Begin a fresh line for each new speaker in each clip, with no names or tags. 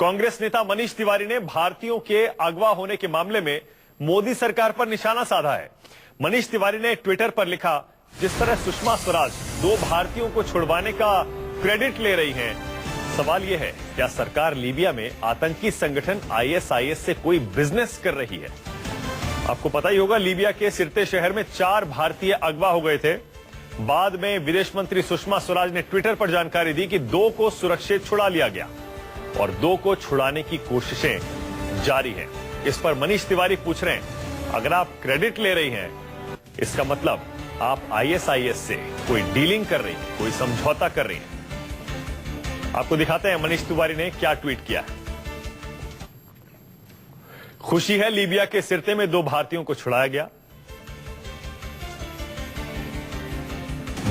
कांग्रेस नेता मनीष तिवारी ने भारतीयों के अगवा होने के मामले में मोदी सरकार पर निशाना साधा है। मनीष तिवारी ने ट्विटर पर लिखा, जिस तरह सुषमा स्वराज 2 भारतीयों को छुड़वाने का क्रेडिट ले रही हैं, सवाल यह है क्या सरकार लीबिया में आतंकी संगठन आईएसआईएस से कोई बिजनेस कर रही है। आपको पता ही होगा, लीबिया के सिरते शहर में 4 भारतीय अगवा हो गए थे। बाद में विदेश मंत्री सुषमा स्वराज ने ट्विटर पर जानकारी दी कि 2 को सुरक्षित छुड़ा लिया गया और 2 को छुड़ाने की कोशिशें जारी हैं। इस पर मनीष तिवारी पूछ रहे हैं, अगर आप क्रेडिट ले रही हैं, इसका मतलब आप आईएसआईएस से कोई डीलिंग कर रही हैं, कोई समझौता कर रही हैं। आपको दिखाते हैं मनीष तिवारी ने क्या ट्वीट किया है। खुशी है, लीबिया के सिरते में 2 भारतीयों को छुड़ाया गया।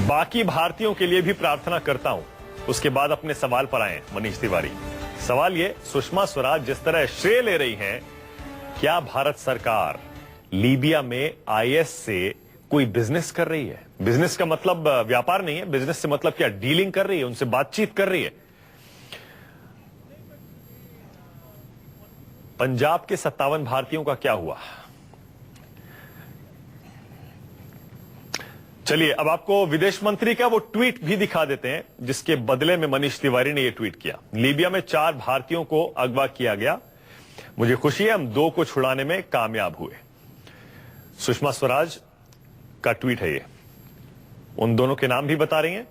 बाकी भारतीयों के लिए भी प्रार्थना करता हूं। उसके बाद अपने सवाल पर आए मनीष तिवारी। सवाल ये, सुषमा स्वराज जिस तरह श्रेय ले रही हैं, क्या भारत सरकार लीबिया में आईएस से कोई बिजनेस कर रही है? बिजनेस का मतलब व्यापार नहीं है, बिजनेस से मतलब क्या डीलिंग कर रही है, उनसे बातचीत कर रही है। पंजाब के 57 भारतीयों का क्या हुआ? चलिए अब आपको विदेश मंत्री का वो ट्वीट भी दिखा देते हैं, जिसके बदले में मनीष तिवारी ने यह ट्वीट किया। लीबिया में 4 भारतीयों को अगवा किया गया। मुझे खुशी है, हम 2 को छुड़ाने में कामयाब हुए। सुषमा स्वराज का ट्वीट है ये। उन दोनों के नाम भी बता रही हैं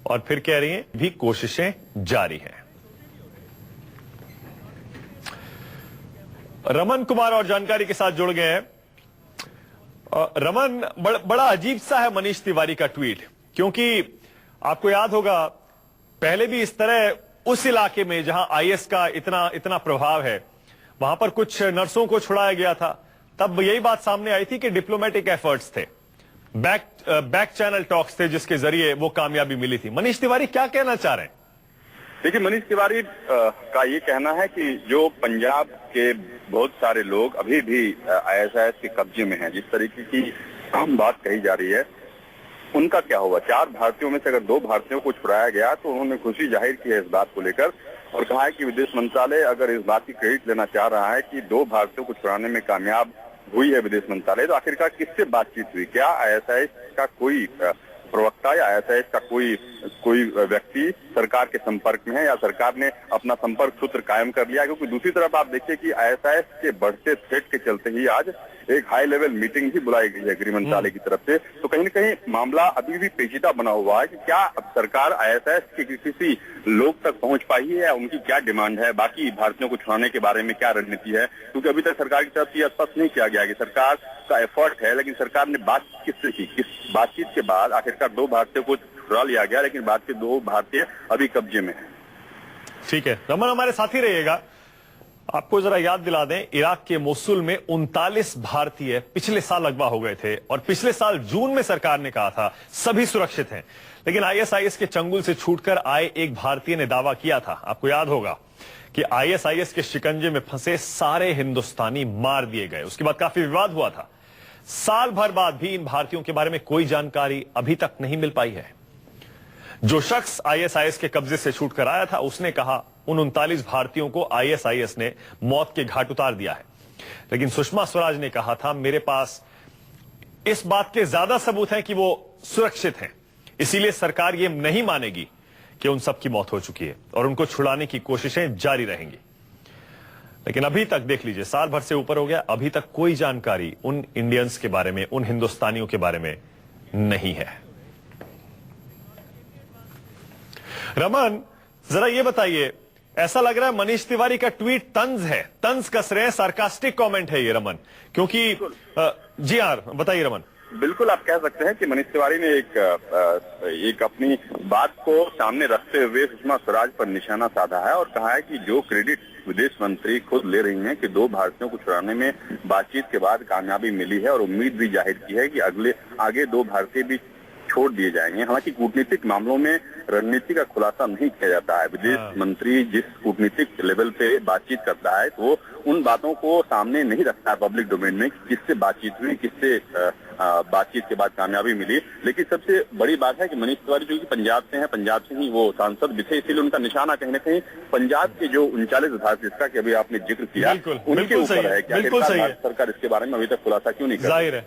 और फिर कह रही हैं भी कोशिशें जारी हैं। रमन कुमार और जानकारी के साथ जुड़ गए हैं। रमन, बड़ा अजीब सा है मनीष तिवारी का ट्वीट, क्योंकि आपको याद होगा पहले भी इस तरह उस इलाके में जहां आईएस का इतना प्रभाव है, वहां पर कुछ नर्सों को छुड़ाया गया था। तब यही बात सामने आई थी कि डिप्लोमेटिक एफर्ट्स थे, बैक चैनल टॉक्स थे, जिसके जरिए वो कामयाबी मिली थी। मनीष तिवारी क्या कहना चाह रहे हैं?
देखिए, मनीष तिवारी का ये कहना है कि जो पंजाब के बहुत सारे लोग अभी भी आईएसआईएस के कब्जे में हैं, जिस तरीके की बात कही जा रही है, उनका क्या होगा। 4 भारतीयों में से अगर 2 भारतीयों को छुड़ाया गया तो उन्होंने खुशी जाहिर की है इस बात को लेकर और कहा है कि विदेश मंत्रालय अगर इस बात की क्रेडिट लेना चाह रहा है कि 2 भारतीयों को छुड़ाने में कामयाब हुई है विदेश मंत्रालय, तो आखिरकार किससे बातचीत हुई? क्या आईएसआईएस का कोई प्रवक्ता या आईएसआईएस का कोई व्यक्ति सरकार के संपर्क में है या सरकार ने अपना संपर्क सूत्र कायम कर लिया? क्योंकि दूसरी तरफ आप देखिए कि आईएसआईएस के बढ़ते थ्रेट के चलते ही आज एक हाई लेवल मीटिंग भी बुलाई गई है गृह मंत्रालय की तरफ से। तो कहीं न कहीं मामला अभी भी पेचीदा बना हुआ है कि क्या सरकार आईएसआईएस के किसी लोग तक पहुंच पाई है या उनकी क्या डिमांड है, बाकी भारतीयों को छुड़ाने के बारे में क्या रणनीति है। क्योंकि अभी तक सरकार की तरफ से स्पष्ट नहीं किया गया कि सरकार का एफर्ट है, लेकिन सरकार ने बात किससे की। किस बातचीत के बाद आखिरकार 2 भारतीयों को छुड़ा लिया गया, लेकिन बाकी 2 भारतीय अभी कब्जे में है।
ठीक है रमन, हमारे साथ ही रहिएगा। आपको जरा याद दिला दें, इराक के मोसुल में 39 भारतीय पिछले साल अगवा हो गए थे और पिछले साल जून में सरकार ने कहा था सभी सुरक्षित हैं, लेकिन आईएसआईएस के चंगुल से छूटकर आए एक भारतीय ने दावा किया था, आपको याद होगा, कि आईएसआईएस के शिकंजे में फंसे सारे हिंदुस्तानी मार दिए गए। उसके बाद काफी विवाद हुआ था। साल भर बाद भी इन भारतीयों के बारे में कोई जानकारी अभी तक नहीं मिल पाई है। जो शख्स आईएसआईएस के कब्जे से छूटकर आया था, उसने कहा उन 39 भारतीयों को आईएसआईएस ने मौत के घाट उतार दिया है। लेकिन सुषमा स्वराज ने कहा था, मेरे पास इस बात के ज्यादा सबूत हैं कि वो सुरक्षित हैं, इसीलिए सरकार ये नहीं मानेगी कि उन सब की मौत हो चुकी है और उनको छुड़ाने की कोशिशें जारी रहेंगी। लेकिन अभी तक देख लीजिए, साल भर से ऊपर हो गया, अभी तक कोई जानकारी उन इंडियंस के बारे में, उन हिंदुस्तानियों के बारे में नहीं है। रमन, जरा ये बताइए, ऐसा लग रहा है मनीष तिवारी का ट्वीट तंज है, तंज कस रहे हैं, सार्कास्टिक कमेंट है ये रमन, क्योंकि जी हाँ बताइए रमन।
बिल्कुल, आप कह सकते हैं कि मनीष तिवारी ने एक अपनी बात को सामने रखते हुए सुषमा स्वराज पर निशाना साधा है और कहा है कि जो क्रेडिट विदेश मंत्री खुद ले रही हैं कि 2 भारतीयों को छुड़ाने में बातचीत के बाद कामयाबी मिली है और उम्मीद भी जाहिर की है कि आगे 2 भारतीय भी छोड़ दिए जाएंगे। हालांकि कूटनीतिक मामलों में रणनीति का खुलासा नहीं किया जाता है। विदेश मंत्री जिस कूटनीतिक लेवल पे बातचीत करता है तो उन बातों को सामने नहीं रखता है पब्लिक डोमेन में, किससे बातचीत हुई, किससे बातचीत के बाद कामयाबी मिली। लेकिन सबसे बड़ी बात है कि मनीष तिवारी जो कि पंजाब से हैं, पंजाब से ही वो सांसद भी थे, इसीलिए उनका निशाना कहीं ना कहीं पंजाब के जो 39 आधार जिसका कि अभी आपने जिक्र किया उनके ऊपर है। क्या सरकार इसके बारे में अभी तक खुलासा क्यों नहीं कर रही?
जाहिर है